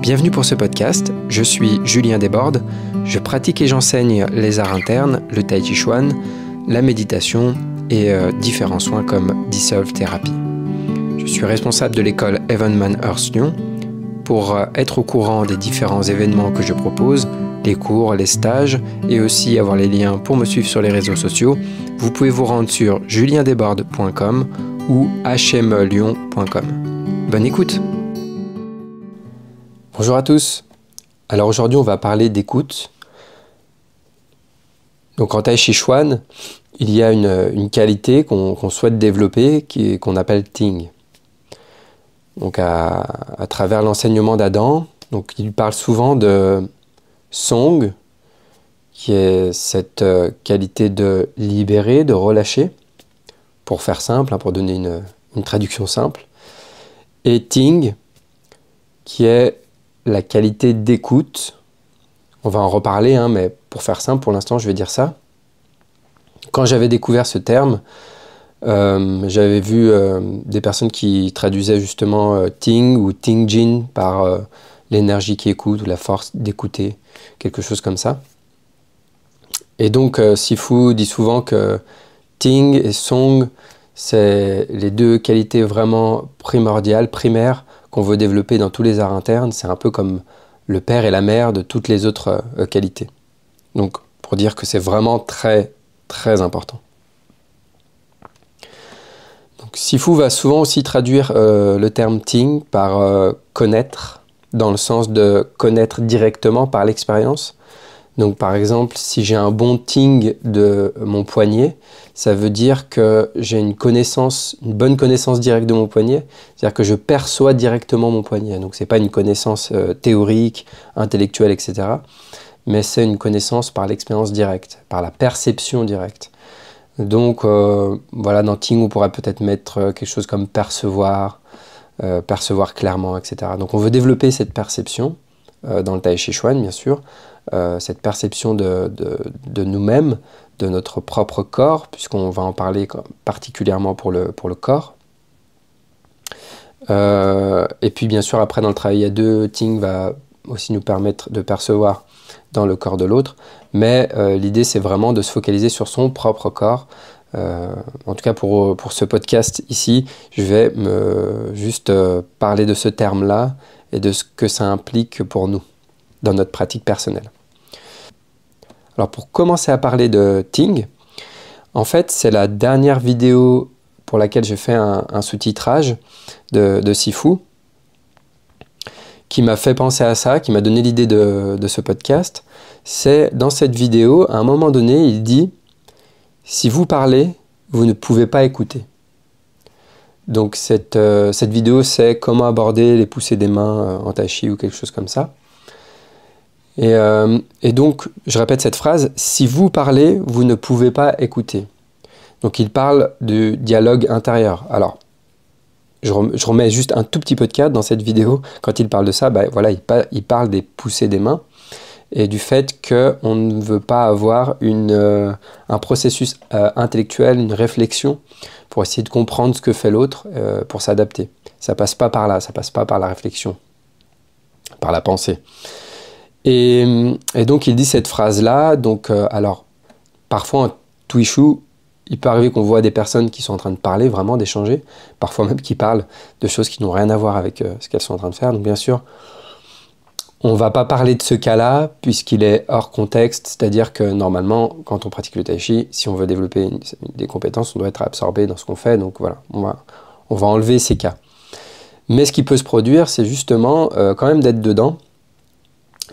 Bienvenue pour ce podcast, je suis Julien Desbordes, je pratique et j'enseigne les arts internes, le tai chi chuan, la méditation et différents soins comme Dissolve Therapy. Je suis responsable de l'école Evenman Earth Lyon. Pour être au courant des différents événements que je propose, les cours, les stages et aussi avoir les liens pour me suivre sur les réseaux sociaux, vous pouvez vous rendre sur juliendesbordes.com ou hmelyon.com. Bonne écoute! Bonjour à tous. Alors aujourd'hui on va parler d'écoute. Donc en tai chi chuan, il y a une qualité qu'on souhaite développer qu'on appelle Ting. Donc à travers l'enseignement d'Adam, donc il parle souvent de Song, qui est cette qualité de libérer, de relâcher, pour faire simple, pour donner une traduction simple, et Ting, qui est la qualité d'écoute. On va en reparler, mais pour faire simple, pour l'instant, je vais dire ça. Quand j'avais découvert ce terme, j'avais vu des personnes qui traduisaient justement Ting ou Ting Jin par l'énergie qui écoute ou la force d'écouter, quelque chose comme ça. Et donc, Sifu dit souvent que Ting et Song, c'est les deux qualités vraiment primordiales, primaires, qu'on veut développer dans tous les arts internes. C'est un peu comme le père et la mère de toutes les autres qualités. Donc, pour dire que c'est vraiment très, très important. Donc, Sifu va souvent aussi traduire le terme Ting par connaître, dans le sens de connaître directement par l'expérience. Donc, par exemple, si j'ai un bon Ting de mon poignet, ça veut dire que j'ai une bonne connaissance directe de mon poignet, c'est-à-dire que je perçois directement mon poignet. Donc, ce n'est pas une connaissance théorique, intellectuelle, etc., mais c'est une connaissance par l'expérience directe, par la perception directe. Donc, voilà, dans Ting, on pourrait peut-être mettre quelque chose comme percevoir, percevoir clairement, etc. Donc, on veut développer cette perception dans le tai chi chuan, bien sûr, cette perception de nous-mêmes, de notre propre corps, puisqu'on va en parler particulièrement pour le corps. Et puis bien sûr, après dans le travail à deux, Ting va aussi nous permettre de percevoir dans le corps de l'autre, mais l'idée c'est vraiment de se focaliser sur son propre corps. En tout cas pour ce podcast ici, je vais juste parler de ce terme-là et de ce que ça implique pour nous, dans notre pratique personnelle. Alors pour commencer à parler de Ting, en fait c'est la dernière vidéo pour laquelle j'ai fait un sous-titrage de Sifu, qui m'a fait penser à ça, qui m'a donné l'idée de ce podcast. C'est dans cette vidéo, à un moment donné, il dit « Si vous parlez, vous ne pouvez pas écouter ». Donc cette vidéo, c'est comment aborder les poussées des mains en tai chi ou quelque chose comme ça. Et donc, je répète cette phrase, si vous parlez, vous ne pouvez pas écouter. Donc, il parle du dialogue intérieur. Alors, je remets juste un tout petit peu de cadre dans cette vidéo. Quand il parle de ça, voilà, il parle des poussées des mains et du fait qu'on ne veut pas avoir un processus intellectuel, une réflexion pour essayer de comprendre ce que fait l'autre, pour s'adapter. Ça passe pas par là, ça passe pas par la réflexion, par la pensée. Et donc il dit cette phrase-là, donc alors parfois en Twishu, il peut arriver qu'on voit des personnes qui sont en train de parler, vraiment d'échanger, parfois même qui parlent de choses qui n'ont rien à voir avec ce qu'elles sont en train de faire. Donc bien sûr, on ne va pas parler de ce cas-là puisqu'il est hors contexte, c'est-à-dire que normalement, quand on pratique le tai chi, si on veut développer des compétences, on doit être absorbé dans ce qu'on fait, donc voilà, on va enlever ces cas. Mais ce qui peut se produire, c'est justement quand même d'être dedans,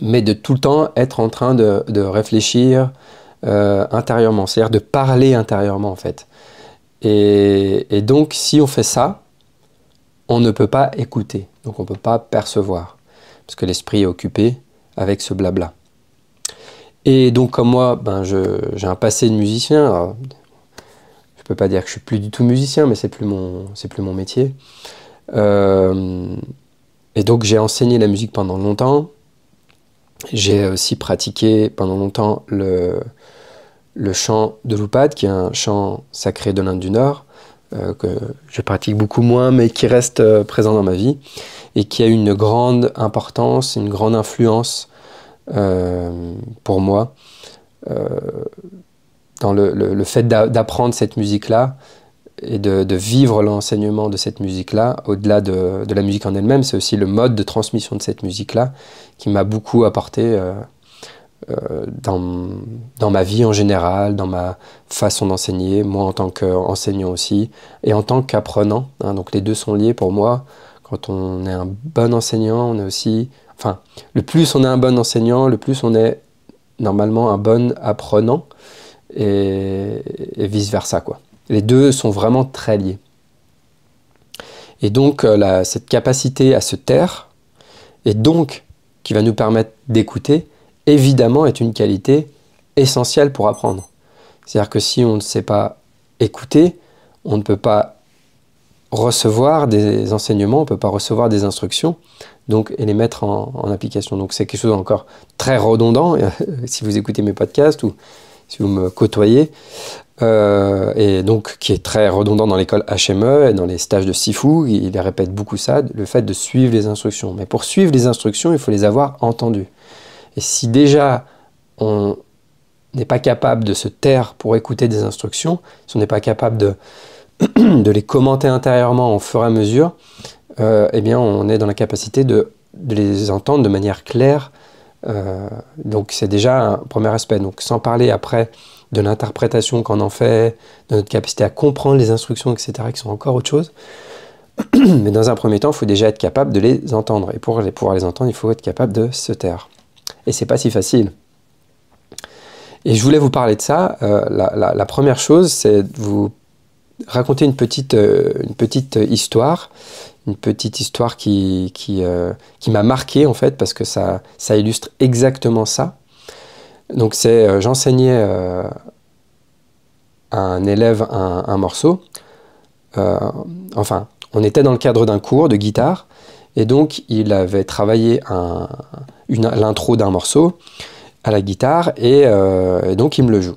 mais de tout le temps être en train de réfléchir intérieurement, c'est-à-dire de parler intérieurement en fait. Et donc si on fait ça, on ne peut pas écouter, donc on ne peut pas percevoir, parce que l'esprit est occupé avec ce blabla. Et donc comme moi, j'ai un passé de musicien, alors, je ne peux pas dire que je suis plus du tout musicien, mais c'est plus mon métier. Et donc j'ai enseigné la musique pendant longtemps. J'ai aussi pratiqué pendant longtemps le chant de l'Upad, qui est un chant sacré de l'Inde du Nord, que je pratique beaucoup moins, mais qui reste présent dans ma vie, et qui a une grande importance, une grande influence pour moi, dans le fait d'apprendre cette musique-là, et de vivre l'enseignement de cette musique-là, au-delà de la musique en elle-même, c'est aussi le mode de transmission de cette musique-là qui m'a beaucoup apporté dans ma vie en général, dans ma façon d'enseigner, moi en tant qu'enseignant aussi, et en tant qu'apprenant. Hein, donc les deux sont liés pour moi. Quand on est un bon enseignant, on est aussi... Enfin, le plus on est un bon enseignant, le plus on est normalement un bon apprenant, et vice-versa, quoi. Les deux sont vraiment très liés. Et donc, cette capacité à se taire, et donc, qui va nous permettre d'écouter, évidemment, est une qualité essentielle pour apprendre. C'est-à-dire que si on ne sait pas écouter, on ne peut pas recevoir des enseignements, on ne peut pas recevoir des instructions, donc, et les mettre en application. Donc, c'est quelque chose encore très redondant, si vous écoutez mes podcasts ou si vous me côtoyez, et donc qui est très redondant dans l'école HME et dans les stages de Sifu, il répète beaucoup ça, le fait de suivre les instructions. Mais pour suivre les instructions, il faut les avoir entendues. Et si déjà on n'est pas capable de se taire pour écouter des instructions, si on n'est pas capable de les commenter intérieurement au fur et à mesure, eh bien on est dans la capacité de les entendre de manière claire. Donc c'est déjà un premier aspect. Donc sans parler après de l'interprétation qu'on en fait, de notre capacité à comprendre les instructions, etc., qui sont encore autre chose. Mais dans un premier temps, il faut déjà être capable de les entendre. Et pour pouvoir les entendre, il faut être capable de se taire. Et c'est pas si facile. Et je voulais vous parler de ça. La première chose, c'est de vous raconter une petite histoire. Une petite histoire qui m'a marqué, en fait, parce que ça illustre exactement ça. Donc j'enseignais à un élève un morceau. Enfin, on était dans le cadre d'un cours de guitare, et donc il avait travaillé l'intro d'un morceau à la guitare, et donc il me le joue.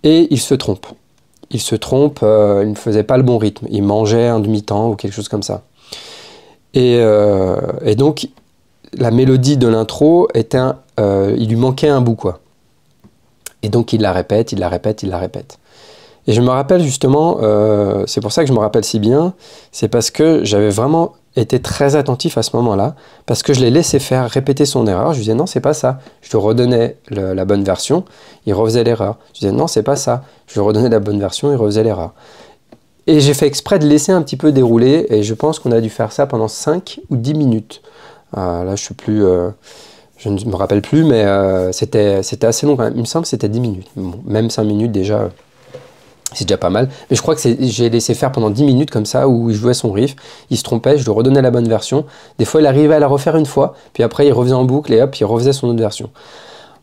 Et il se trompe. Il ne faisait pas le bon rythme. Il mangeait un demi-temps ou quelque chose comme ça. Et donc, la mélodie de l'intro était il lui manquait un bout, quoi. Et donc, il la répète. Et je me rappelle justement, c'est pour ça que je me rappelle si bien, c'est parce que j'avais vraiment été très attentif à ce moment-là, parce que je l'ai laissé faire répéter son erreur. Je lui disais non, c'est pas ça. Je lui redonnais la bonne version, il refaisait l'erreur. Je disais non, c'est pas ça. Je lui redonnais la bonne version, il refaisait l'erreur. Et j'ai fait exprès de laisser un petit peu dérouler, et je pense qu'on a dû faire ça pendant 5 ou 10 minutes. Là, je ne me rappelle plus, mais c'était assez long quand même. Il me semble que c'était 10 minutes. Bon, même 5 minutes déjà, c'est déjà pas mal. Mais je crois que j'ai laissé faire pendant 10 minutes comme ça, où il jouait son riff, il se trompait, je lui redonnais la bonne version. Des fois, il arrivait à la refaire une fois, puis après, il refaisait en boucle, et hop, il refaisait son autre version.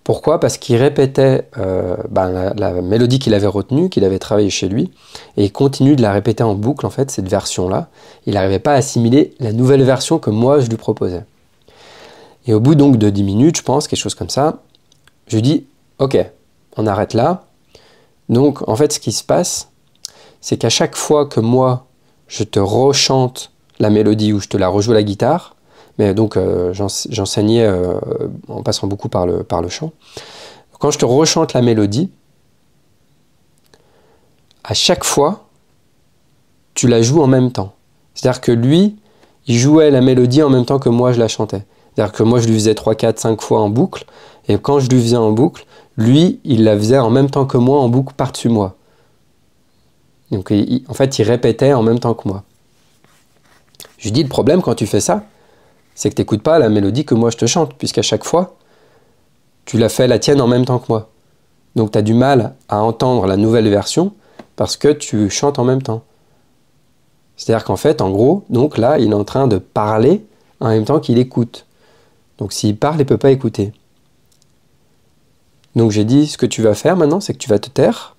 Pourquoi ? Parce qu'il répétait la mélodie qu'il avait retenue, qu'il avait travaillée chez lui, et il continue de la répéter en boucle, en fait, cette version-là. Il n'arrivait pas à assimiler la nouvelle version que moi, je lui proposais. Et au bout donc de 10 minutes, je pense, quelque chose comme ça, je lui dis « Ok, on arrête là ». Donc, en fait, ce qui se passe, c'est qu'à chaque fois que moi, je te rechante la mélodie ou je te la rejoue à la guitare, mais donc j'enseignais en passant beaucoup par le chant. Quand je te rechante la mélodie, à chaque fois, tu la joues en même temps. C'est-à-dire que lui, il jouait la mélodie en même temps que moi je la chantais. C'est-à-dire que moi je lui faisais 3, 4, 5 fois en boucle, et quand je lui faisais en boucle, lui, il la faisait en même temps que moi en boucle par-dessus moi. Donc en fait, il répétait en même temps que moi. Je lui dis, le problème quand tu fais ça, c'est que tu n'écoutes pas la mélodie que moi je te chante, puisqu'à chaque fois, tu la fais la tienne en même temps que moi. Donc tu as du mal à entendre la nouvelle version parce que tu chantes en même temps. C'est-à-dire qu'en fait, en gros, donc là, il est en train de parler en même temps qu'il écoute. Donc s'il parle, il ne peut pas écouter. Donc j'ai dit, ce que tu vas faire maintenant, c'est que tu vas te taire.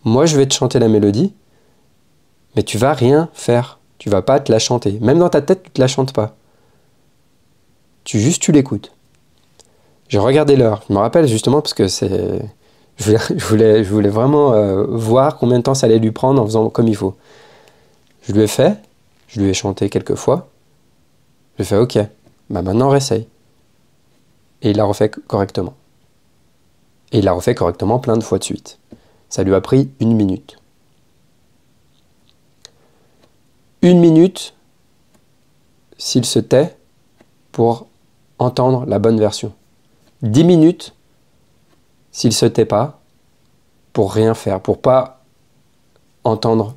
Moi, je vais te chanter la mélodie, mais tu vas rien faire. Tu vas pas te la chanter. Même dans ta tête, tu ne te la chantes pas. Tu l'écoutes. J'ai regardé l'heure. Je me rappelle justement parce que je voulais vraiment voir combien de temps ça allait lui prendre en faisant comme il faut. Je lui ai fait, je lui ai chanté quelques fois. Je lui ai fait ok, bah maintenant réessaye. Et il l'a refait correctement. Et il l'a refait correctement plein de fois de suite. Ça lui a pris 1 minute. 1 minute s'il se tait pour entendre la bonne version. 10 minutes s'il se tait pas pour rien faire, pour pas entendre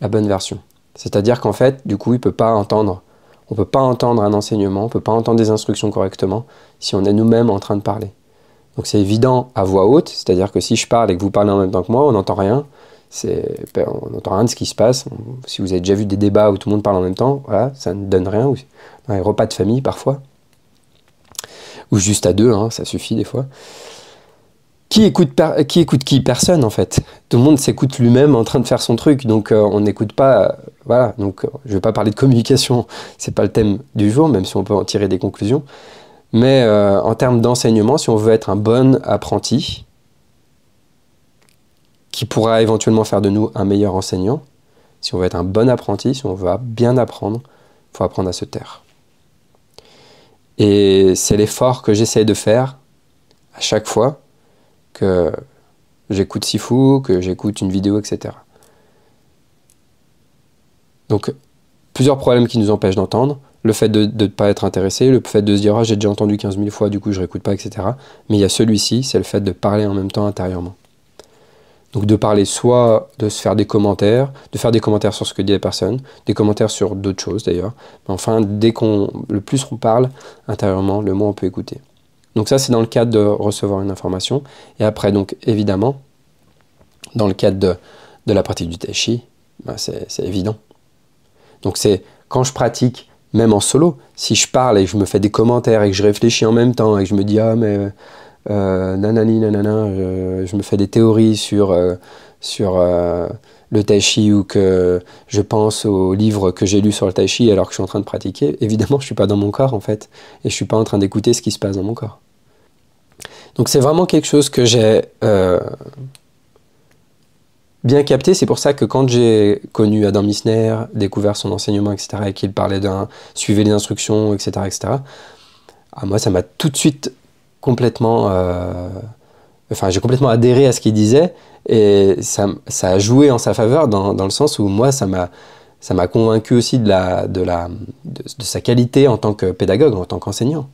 la bonne version. C'est-à-dire qu'en fait, du coup, on peut pas entendre un enseignement, on peut pas entendre des instructions correctement si on est nous-mêmes en train de parler. Donc c'est évident à voix haute, c'est-à-dire que si je parle et que vous parlez en même temps que moi, on n'entend rien. On n'entend rien de ce qui se passe. Si vous avez déjà vu des débats où tout le monde parle en même temps, voilà, ça ne donne rien. Dans les repas de famille parfois, ou juste à deux, hein, ça suffit des fois. Qui écoute qui? Personne en fait. Tout le monde s'écoute lui-même en train de faire son truc, donc on n'écoute pas. Voilà, donc je ne vais pas parler de communication, c'est pas le thème du jour, même si on peut en tirer des conclusions. Mais en termes d'enseignement, si on veut être un bon apprenti, qui pourra éventuellement faire de nous un meilleur enseignant, si on veut être un bon apprenti, si on veut bien apprendre, il faut apprendre à se taire. Et c'est l'effort que j'essaie de faire à chaque fois que j'écoute Sifu, que j'écoute une vidéo, etc. Donc, plusieurs problèmes qui nous empêchent d'entendre. Le fait de ne pas être intéressé, le fait de se dire « Ah, j'ai déjà entendu 15 000 fois, du coup je ne réécoute pas, etc. » Mais il y a celui-ci, c'est le fait de parler en même temps intérieurement. Donc de parler soit de se faire des commentaires, de faire des commentaires sur ce que dit la personne, des commentaires sur d'autres choses d'ailleurs. Mais enfin, le plus on parle intérieurement, le moins on peut écouter. Donc ça, c'est dans le cadre de recevoir une information. Et après, donc évidemment, dans le cadre de la pratique du tai chi, ben c'est évident. Donc c'est quand je pratique, même en solo, si je parle et que je me fais des commentaires et que je réfléchis en même temps et que je me dis « Ah, mais nanani, nanana, je me fais des théories sur le tai chi ou que je pense aux livres que j'ai lus sur le tai chi alors que je suis en train de pratiquer, évidemment, je ne suis pas dans mon corps en fait. Et je ne suis pas en train d'écouter ce qui se passe dans mon corps. Donc c'est vraiment quelque chose que j'ai bien capté. C'est pour ça que quand j'ai connu Adam Misner, découvert son enseignement, etc., et qu'il parlait suivez les instructions, etc., etc., moi, ça m'a tout de suite complètement... j'ai complètement adhéré à ce qu'il disait, et ça a joué en sa faveur dans le sens où moi, ça m'a convaincu aussi de sa qualité en tant que pédagogue, en tant qu'enseignant.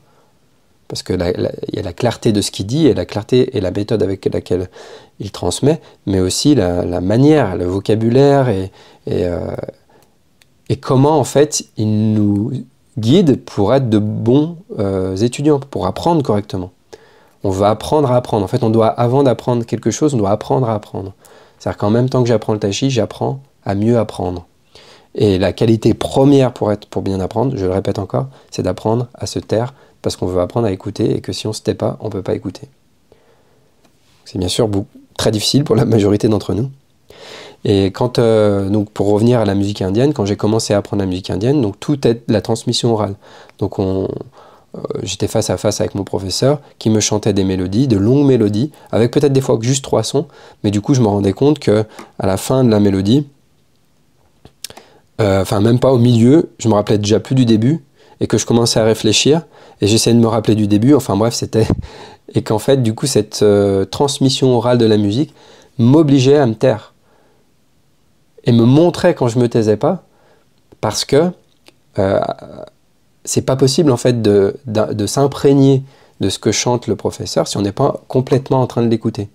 Parce qu'il y a la clarté de ce qu'il dit, et la clarté et la méthode avec laquelle il transmet, mais aussi la manière, le vocabulaire, et comment en fait il nous guide pour être de bons étudiants, pour apprendre correctement. On va apprendre à apprendre. En fait, avant d'apprendre quelque chose, on doit apprendre à apprendre. C'est-à-dire qu'en même temps que j'apprends le tai chi, j'apprends à mieux apprendre. Et la qualité première pour bien apprendre, je le répète encore, c'est d'apprendre à se taire, parce qu'on veut apprendre à écouter, et que si on ne se tait pas, on ne peut pas écouter. C'est bien sûr très difficile pour la majorité d'entre nous. Et donc pour revenir à la musique indienne, quand j'ai commencé à apprendre la musique indienne, donc tout est la transmission orale. Donc j'étais face à face avec mon professeur qui me chantait des mélodies, de longues mélodies, avec peut-être des fois juste 3 sons, mais du coup je me rendais compte que à la fin de la mélodie, même pas au milieu, je me rappelais déjà plus du début, et que je commençais à réfléchir, et j'essayais de me rappeler du début, enfin bref, et qu'en fait, du coup, cette transmission orale de la musique m'obligeait à me taire. Et me montrait quand je me taisais pas, parce que c'est pas possible, en fait, de s'imprégner de ce que chante le professeur si on n'est pas complètement en train de l'écouter.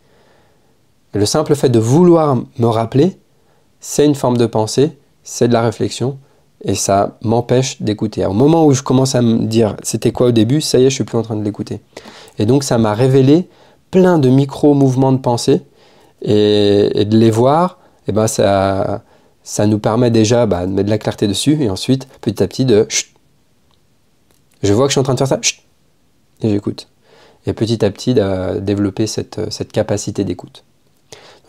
Le simple fait de vouloir me rappeler, c'est une forme de pensée, c'est de la réflexion, et ça m'empêche d'écouter. Au moment où je commence à me dire c'était quoi au début, ça y est, je suis plus en train de l'écouter. Et donc ça m'a révélé plein de micro-mouvements de pensée, et de les voir, et ben ça nous permet déjà de mettre de la clarté dessus, et ensuite, petit à petit, chut. Je vois que je suis en train de faire ça, chut, et j'écoute. Et petit à petit, développer cette capacité d'écoute.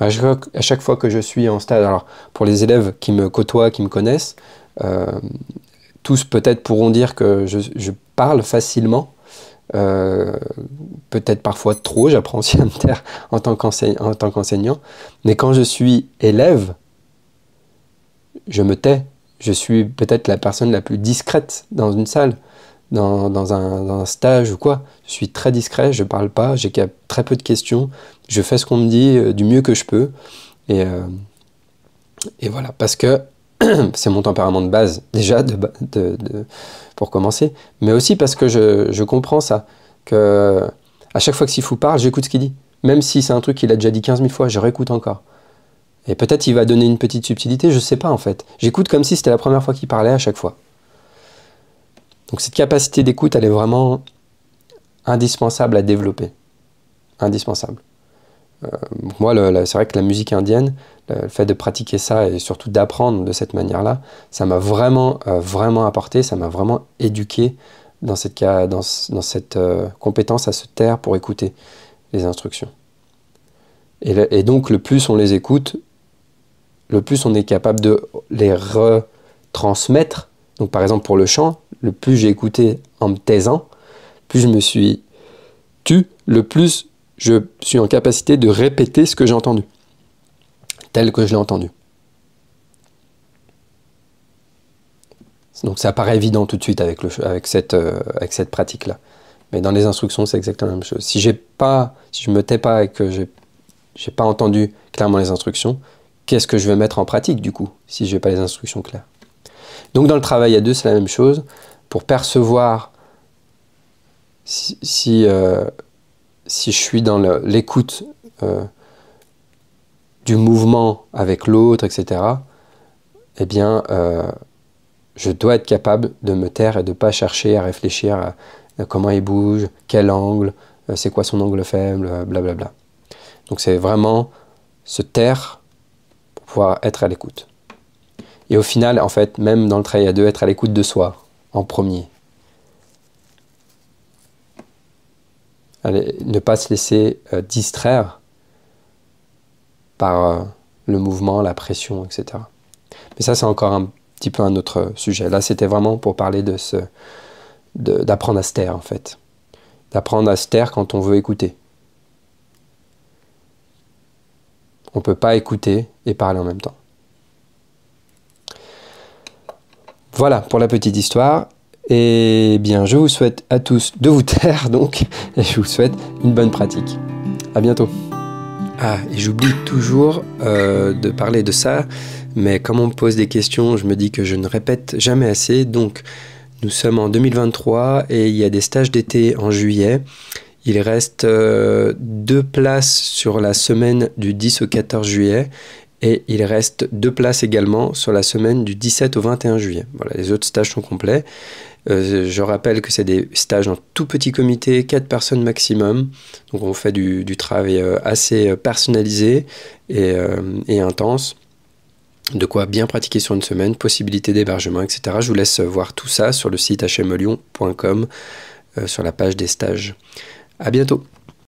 À chaque fois que je suis en stade, alors pour les élèves qui me côtoient, qui me connaissent, tous peut-être pourront dire que je parle facilement, peut-être parfois trop, j'apprends aussi à me taire en tant qu'enseignant, mais quand je suis élève, je me tais. Je suis peut-être la personne la plus discrète dans une salle, dans un stage ou quoi. Je suis très discret, je parle pas, j'ai très peu de questions. Je fais ce qu'on me dit du mieux que je peux. Et voilà, parce que c'est mon tempérament de base, déjà, pour commencer. Mais aussi parce que je comprends ça. Que à chaque fois que Sifu parle, j'écoute ce qu'il dit. Même si c'est un truc qu'il a déjà dit 15 000 fois, je réécoute encore. Et peut-être il va donner une petite subtilité, je sais pas en fait. J'écoute comme si c'était la première fois qu'il parlait à chaque fois. Donc cette capacité d'écoute, elle est vraiment indispensable à développer. Indispensable. Moi, c'est vrai que la musique indienne, le fait de pratiquer ça et surtout d'apprendre de cette manière-là, ça m'a vraiment, vraiment apporté, ça m'a vraiment éduqué dans cette compétence à se taire pour écouter les instructions. Et donc, le plus on les écoute, le plus on est capable de les retransmettre. Donc par exemple pour le chant, le plus j'ai écouté en me taisant, plus je me suis tu, le plus je suis en capacité de répéter ce que j'ai entendu, tel que je l'ai entendu. Donc ça paraît évident tout de suite avec cette pratique-là. Mais dans les instructions, c'est exactement la même chose. Si je me tais pas et que j'ai pas entendu clairement les instructions, qu'est-ce que je vais mettre en pratique du coup, si je n'ai pas les instructions claires? Donc dans le travail à deux, c'est la même chose. Pour percevoir si je suis dans l'écoute du mouvement avec l'autre, etc., eh bien, je dois être capable de me taire et de ne pas chercher à réfléchir à comment il bouge, quel angle, c'est quoi son angle faible, blablabla. Donc c'est vraiment se taire pour pouvoir être à l'écoute. Et au final, en fait, même dans le travail à deux, être à l'écoute de soi, en premier. Allez, ne pas se laisser distraire par le mouvement, la pression, etc. Mais ça, c'est encore un petit peu un autre sujet. Là, c'était vraiment pour parler d'apprendre à se taire, en fait. D'apprendre à se taire quand on veut écouter. On ne peut pas écouter et parler en même temps. Voilà pour la petite histoire. Et bien, je vous souhaite à tous de vous taire, donc, et je vous souhaite une bonne pratique. À bientôt. Ah, et j'oublie toujours de parler de ça, mais comme on me pose des questions, je me dis que je ne répète jamais assez. Donc, nous sommes en 2023 et il y a des stages d'été en juillet. Il reste 2 places sur la semaine du 10 au 14 juillet. Et il reste 2 places également sur la semaine du 17 au 21 juillet. Voilà, les autres stages sont complets. Je rappelle que c'est des stages en tout petit comité, 4 personnes maximum. Donc on fait du travail assez personnalisé et intense. De quoi bien pratiquer sur une semaine, possibilité d'hébergement, etc. Je vous laisse voir tout ça sur le site hmlyon.com sur la page des stages. À bientôt.